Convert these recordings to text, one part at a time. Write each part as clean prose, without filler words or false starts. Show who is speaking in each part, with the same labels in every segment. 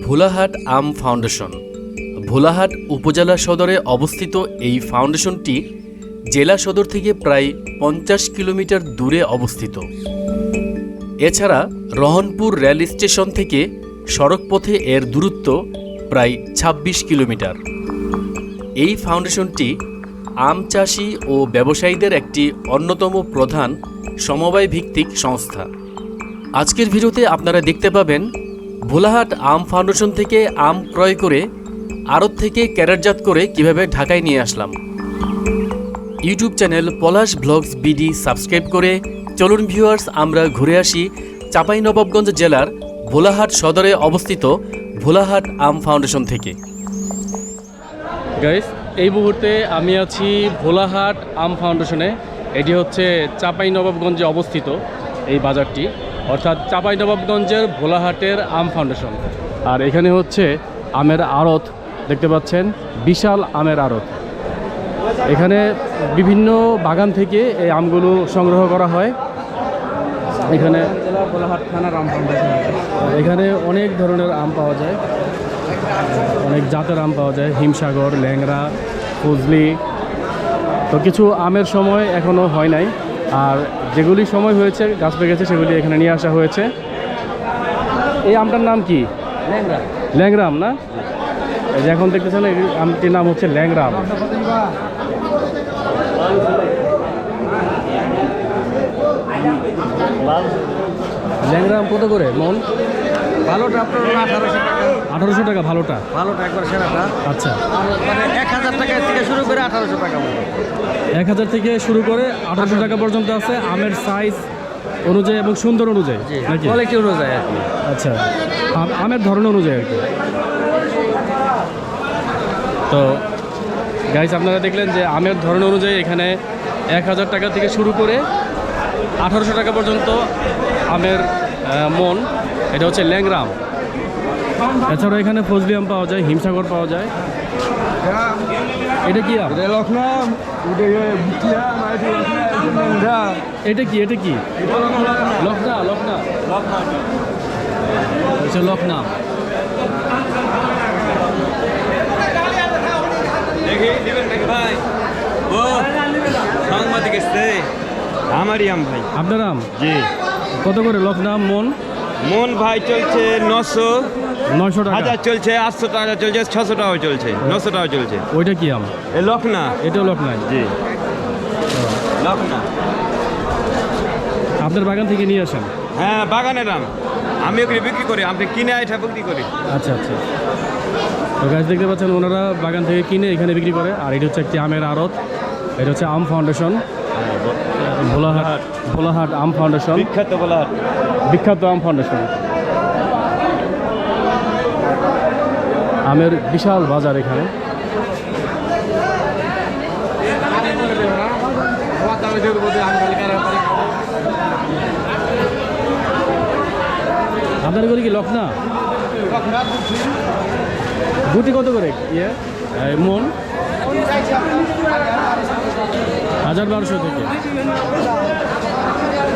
Speaker 1: ভোলাহাট আম foundation. Bholahat উপজেলা সদরে অবস্থিত এই ফাউন্ডেশনটি জেলা সদর থেকে প্রায় 50 কিলোমিটার দূরে অবস্থিত। এছাড়া রহনপুর রেল স্টেশন থেকে সড়কপথে এর দূরত্ব প্রায় 26 কিলোমিটার। এই ফাউন্ডেশনটি আম চাষি ও ব্যবসায়ীদের একটি অন্যতম প্রধান সমবায় ভিত্তিক সংস্থা। আজকের ভিডিওতে আপনারা দেখতে পাবেন ভোলাহাট আম ফাউন্ডেশন থেকে আম ক্রয় করে আড়ত থেকে ক্যারেটজাত করে কিভাবে ঢাকায় নিয়ে আসলাম। ইউটিউব চ্যানেল পলাশ ব্লগস বিডি সাবস্ক্রাইব করে চলুন ভিউয়ার্স, আমরা ঘুরে আসি চাঁপাইনবাবগঞ্জ জেলার ভোলাহাট সদরে অবস্থিত ভোলাহাট আম ফাউন্ডেশন থেকে। গাইস, এই মুহূর্তে আমি আছি ভোলাহাট আম ফাউন্ডেশনে। এটি হচ্ছে চাঁপাইনবাবগঞ্জে অবস্থিত এই বাজারটি, অর্থাৎ চাঁপাইনবাবগঞ্জের ভোলাহাটের আম ফাউন্ডেশন। আর এখানে হচ্ছে আমের আড়ত দেখতে পাচ্ছেন, বিশাল আমের আড়ত। এখানে বিভিন্ন বাগান থেকে এই আমগুলো সংগ্রহ করা হয়। এখানে ভোলাহাট থানার আম ফাউন্ডেশন, এখানে অনেক ধরনের আম পাওয়া যায়, অনেক জাতের আম পাওয়া যায়, হিমসাগর, ল্যাংড়া, ফজলি। তো কিছু আমের সময় এখনও হয় নাই, আর যেগুলি সময় হয়েছে, গাছ পেকে গেছে, সেগুলি এখানে নিয়ে আসা হয়েছে। এই আমটার নাম কি? ল্যাংড়া আম না? এই যে এখন দেখতেছেন এই আমটির নাম হচ্ছে ল্যাংড়া আম। ল্যাংড়া আম কত করে মন?
Speaker 2: ভালোটা আপনার 1800 টাকা।
Speaker 1: 1800 টাকা ভালোটা?
Speaker 2: ভালোটা একবার সেরাটা।
Speaker 1: আচ্ছা,
Speaker 2: মানে 1000 টাকা থেকে শুরু করে 1800 টাকা।
Speaker 1: 1000 থেকে শুরু করে 1800 টাকা পর্যন্ত আছে, আমের সাইজ অনুযায়ী এবং সুন্দর অনুযায়ী নাকি?
Speaker 2: কোয়ালিটি অনুযায়ী আর কি।
Speaker 1: আচ্ছা, আমের ধরন অনুযায়ী আর কি। তো গাইস, আপনারা দেখলেন যে আমের ধরন অনুযায়ী এখানে 1000 টাকা থেকে শুরু করে 1800 টাকা পর্যন্ত আমের মন। এটা হচ্ছে ল্যাংড়া আম। এছাড়াও এখানে ফজলি আম পাওয়া যায়, হিমসাগর পাওয়া যায়। এটা কি আম? এটা কি? এটা কি? লখনা। আচ্ছা, লখনা।
Speaker 3: আমারই আম ভাই।
Speaker 1: আপনার আম?
Speaker 3: জি।
Speaker 1: কত করে লখনা আম মন?
Speaker 3: মন ভাই চলছে
Speaker 1: 900 টাকা।
Speaker 3: 1000 চলছে, 800 টাকা চলছে, 600 টাকাও চলছে, 900 টাকা চলছে।
Speaker 1: ওইটা কি আম?
Speaker 3: এ লখনা।
Speaker 1: এটাও লখনা?
Speaker 3: জি, লখনা।
Speaker 1: আপনার বাগান থেকে নিয়ে আসেন?
Speaker 3: হ্যাঁ, বাগানের আম। আমি ওগুলি বিক্রি করি, আপনি কিনে এটা বিক্রি করি।
Speaker 1: আচ্ছা আচ্ছা। তো গাছ দেখতে পাচ্ছেন, ওনারা বাগান থেকে কিনে এখানে বিক্রি করে। আর এটা হচ্ছে একটি আমের আড়ত। এটা হচ্ছে আম ফাউন্ডেশন, ভোলাহাট আম ফাউন্ডেশন, বিখ্যাত আম ফাউন্ডেশন। আমের বিশাল বাজার এখানে। আপনার করে কি লখনা? গুটি কত করে মন? 1200 থেকে।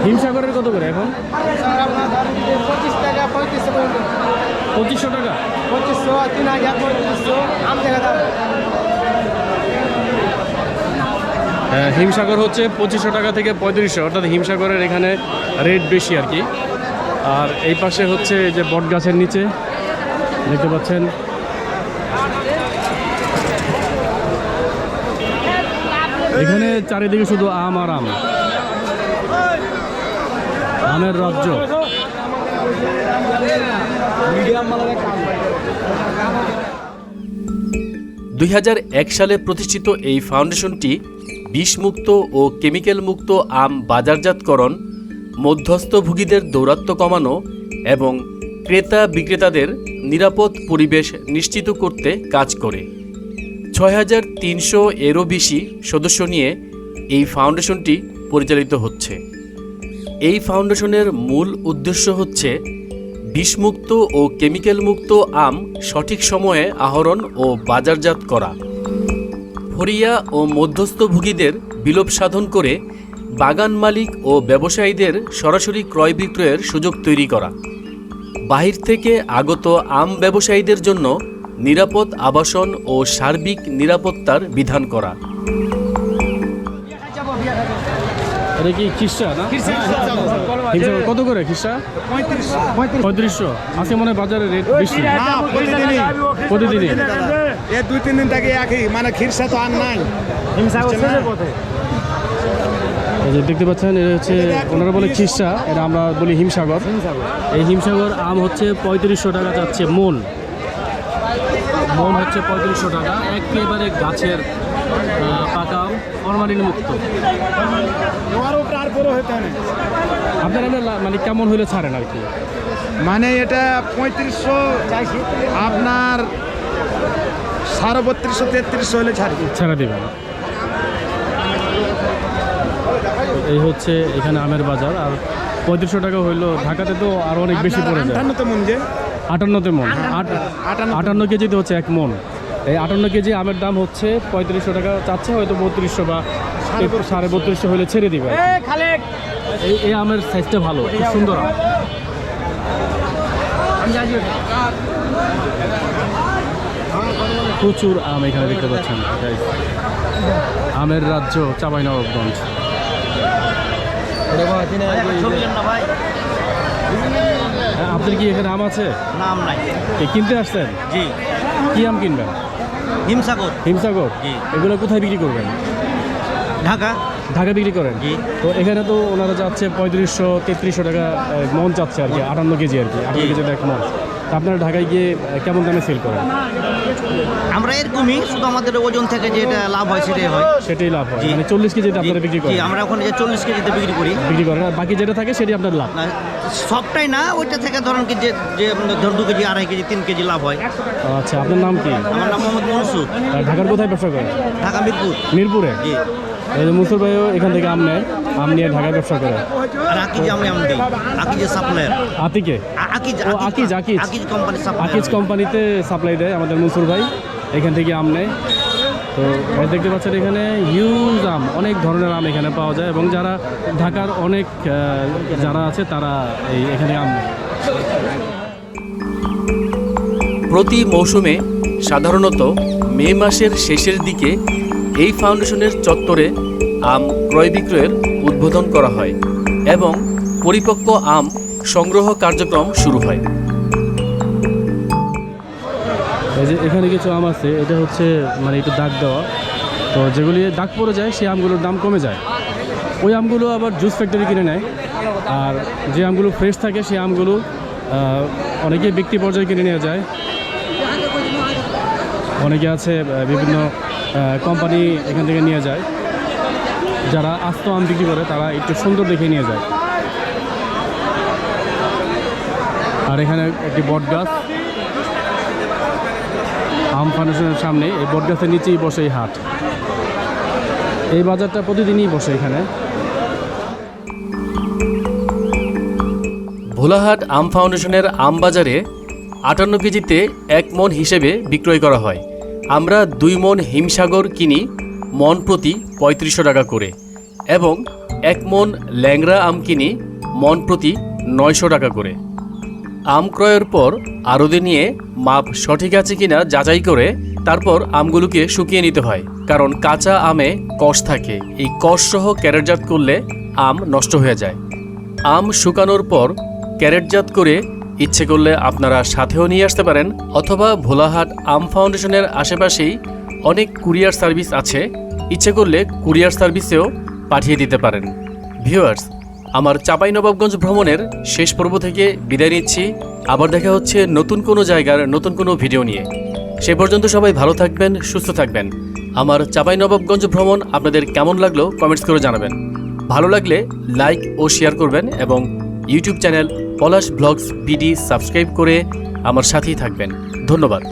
Speaker 1: হিমসাগরের কত করে এখন?
Speaker 2: 25 টাকা,
Speaker 1: 2500 টাকা।
Speaker 2: 2500, 3000, 3500 আম দেখা দাম।
Speaker 1: হিমসাগর হচ্ছে 2500 টাকা থেকে 3500, অর্থাৎ হিমসাগরের এখানে রেট বেশি আর কি। আর এই পাশে হচ্ছে যে বট গাছের নিচে দেখতে পাচ্ছেন, এখানে চারিদিকে শুধু আম আর আম, আমের রাজ্য। 2001 সালে প্রতিষ্ঠিত এই ফাউন্ডেশনটি বিষমুক্ত ও কেমিক্যাল মুক্ত আম বাজারজাতকরণ, মধ্যস্থভোগীদের দৌরাত্ম্য কমানো এবং ক্রেতা বিক্রেতাদের নিরাপদ পরিবেশ নিশ্চিত করতে কাজ করে। 6300 এরও বেশি সদস্য নিয়ে এই ফাউন্ডেশনটি পরিচালিত হচ্ছে। এই ফাউন্ডেশনের মূল উদ্দেশ্য হচ্ছে বিষমুক্ত ও কেমিক্যাল মুক্ত আম সঠিক সময়ে আহরণ ও বাজারজাত করা, ফরিয়া ও মধ্যস্থভোগীদের বিলোপ সাধন করে বাগান মালিক ও ব্যবসায়ীদের সরাসরি ক্রয় বিক্রয়ের সুযোগ তৈরি করা, বাহির থেকে আগত আম ব্যবসায়ীদের জন্য নিরাপদ আবাসন ও সার্বিক নিরাপত্তার বিধান করা।
Speaker 4: এটা কি খিরসা না? হিমসাগর কত করে খিরসা? 3500। আজকে মনে হয় বাজারে রেট বেশি। প্রতিদিনই
Speaker 5: এ 2-3 দিন থেকে একই মানে খিরসা তো আর নাই।
Speaker 4: এই যে দেখতে পাচ্ছেন এটা হচ্ছে ওনারা বলে খিরসা, এটা আমরা বলি হিমসাগর। এই হিমসাগর আম হচ্ছে 3500 টাকা যাচ্ছে মন হচ্ছে 3500 টাকা। একেবারে গাছের পাকা আম, ফরমালিন মুক্ত। আপনার মানে কেমন হইলে ছাড়েন আর কি?
Speaker 5: মানে এটা 3500 আপনার 3250-3300 হলে ছাড়বে।
Speaker 4: ছাড়া দেবেন। এই হচ্ছে এখানে আমের বাজার। আর 3500 টাকা হইলো, ঢাকাতে তো আরো অনেক বেশি পড়ে যায়।
Speaker 5: 58 মন যে
Speaker 4: 58 মন, 58 কেজিতে হচ্ছে 1 মন। এই 58 কেজি আমের দাম হচ্ছে 3500 টাকা চাচ্ছে, হয়তো 3200 বা 3250 হলে ছেড়ে দিবে। এই আমের সাইজটা ভালো, খুব সুন্দর আম। প্রচুর আম এখানে দেখতে পাচ্ছেন। আমের রাজ্য চাঁপাইনবাবগঞ্জ। আপনার কি এখানে আম আছে?
Speaker 2: নাম নাই।
Speaker 4: কিনতে আসছেন?
Speaker 2: জি।
Speaker 4: কি আম কিনবেন?
Speaker 2: হিমসাগর।
Speaker 4: হিমসাগর?
Speaker 2: জি।
Speaker 4: এগুলো কোথায় বিক্রি করবেন?
Speaker 2: ঢাকা।
Speaker 4: ঢাকা বিক্রি করেন?
Speaker 2: জি।
Speaker 4: তো এখানে তো ওনারা যাচ্ছে 3500-3300 টাকা মন চাচ্ছে আর কি, 58 কেজি আর কি, 58 কেজিতে 1 মন। আপনারা ঢাকায় গিয়ে কেমন দামে সেল করেন?
Speaker 6: আমরা এরকমই, শুধু আমাদের ওজন থেকে যেটা লাভ হয় সেটাই হয়।
Speaker 4: সেটাই লাভ হয়,
Speaker 6: জি।
Speaker 4: মানে 40 কেজিতে আপনারা বিক্রি
Speaker 6: জি,
Speaker 4: করেন?
Speaker 6: আমরা ওখানে যে 40 কেজিতে বিক্রি করেন,
Speaker 4: আর বাকি যেটা থাকে সেটাই আপনার লাভ?
Speaker 6: না, সবটাই না, ওইটা থেকে ধরেন কি যে ধর 2 কেজি, 2.5 কেজি, 3 কেজি লাভ হয়।
Speaker 4: আচ্ছা, আপনার নাম কি?
Speaker 6: আমার নাম মোহাম্মদ মনসুর।
Speaker 4: আর ঢাকার কোথায় ব্যবসা করেন?
Speaker 6: ঢাকা মিরপুর।
Speaker 4: মিরপুরে?
Speaker 6: জি।
Speaker 4: এই যে মনসুর ভাইও এখান থেকে আম নেয়, আম নিয়ে ঢাকায় ব্যবসা করে।
Speaker 6: আর আকিজ আমি দিই, আকিজের সাপ্লায়ার।
Speaker 4: আতিকে?
Speaker 6: Akij
Speaker 4: Akij
Speaker 6: company supplier.
Speaker 4: আকিজ কোম্পানিতে সাপ্লাই দেয় আমাদের মনসুর ভাই, এখান থেকে আম নেয়। তো দেখতে পাচ্ছেন এখানে হিউজ আম, অনেক ধরনের আম এখানে পাওয়া যায়, এবং যারা ঢাকার অনেক যারা আছে তারা এখানে আম নেয়।
Speaker 1: প্রতি মৌসুমে সাধারণত মে মাসের শেষের দিকে এই ফাউন্ডেশনের চত্বরে আম ক্রয় বিক্রয়ের উদ্বোধন করা হয় এবং পরিপক্ক আম সংগ্রহ কার্যক্রম শুরু হয়।
Speaker 4: এই যে এখানে কিছু আম আছে, এটা হচ্ছে মানে একটু দাগ দেওয়া, তো যেগুলি দাগ পড়ে যায় সেই আমগুলোর দাম কমে যায়। ওই আমগুলো আবার জুস ফ্যাক্টরি কিনে নেয়, আর যে আমগুলো ফ্রেশ থাকে সেই আমগুলো অনেকে ব্যক্তি পর্যায়ে কিনে নিয়ে যায়। অনেকে আছে বিভিন্ন কোম্পানি এখান থেকে নিয়ে যায়, যারা আস্ত আম বিক্রি করে তারা একটু সুন্দর দেখে নিয়ে যায়। আর এখানে একটি বট গাছ, আম ফাউন্ডেশনের সামনে, এই বট গাছের নিচেই বসে এই হাট। এই বাজারটা প্রতিদিনই বসে এখানে।
Speaker 1: ভোলাহাট আম ফাউন্ডেশনের আম বাজারে 58 কেজিতে 1 মন হিসেবে বিক্রয় করা হয়। আমরা 2 মন হিমসাগর কিনি মন প্রতি 3500 টাকা করে, এবং 1 মন ল্যাংড়া আম কিনি মন প্রতি 900 টাকা করে। আম ক্রয়ের পর আড়তে নিয়ে মাপ সঠিক আছে কিনা যাচাই করে তারপর আমগুলোকে শুকিয়ে নিতে হয়, কারণ কাঁচা আমে কষ থাকে। এই কষ সহ ক্যারেটজাত করলে আম নষ্ট হয়ে যায়। আম শুকানোর পর ক্যারেটজাত করে ইচ্ছে করলে আপনারা সাথেও নিয়ে আসতে পারেন, অথবা ভোলাহাট আম ফাউন্ডেশনের আশেপাশেই অনেক কুরিয়ার সার্ভিস আছে, ইচ্ছে করলে কুরিয়ার সার্ভিসেও পাঠিয়ে দিতে পারেন। ভিউয়ার্স, আমার চাঁপাইনবাবগঞ্জ ভ্রমণের শেষ পর্ব থেকে বিদায় নিচ্ছি। আবার দেখা হচ্ছে নতুন কোনো জায়গার নতুন কোনো ভিডিও নিয়ে। সে পর্যন্ত সবাই ভালো থাকবেন, সুস্থ থাকবেন। আমার চাঁপাইনবাবগঞ্জ ভ্রমণ আপনাদের কেমন লাগলো কমেন্টস করে জানাবেন। ভালো লাগলে লাইক ও শেয়ার করবেন, এবং ইউটিউব চ্যানেল পলাশ ব্লগস বিডি সাবস্ক্রাইব করে আমার সাথেই থাকবেন। ধন্যবাদ।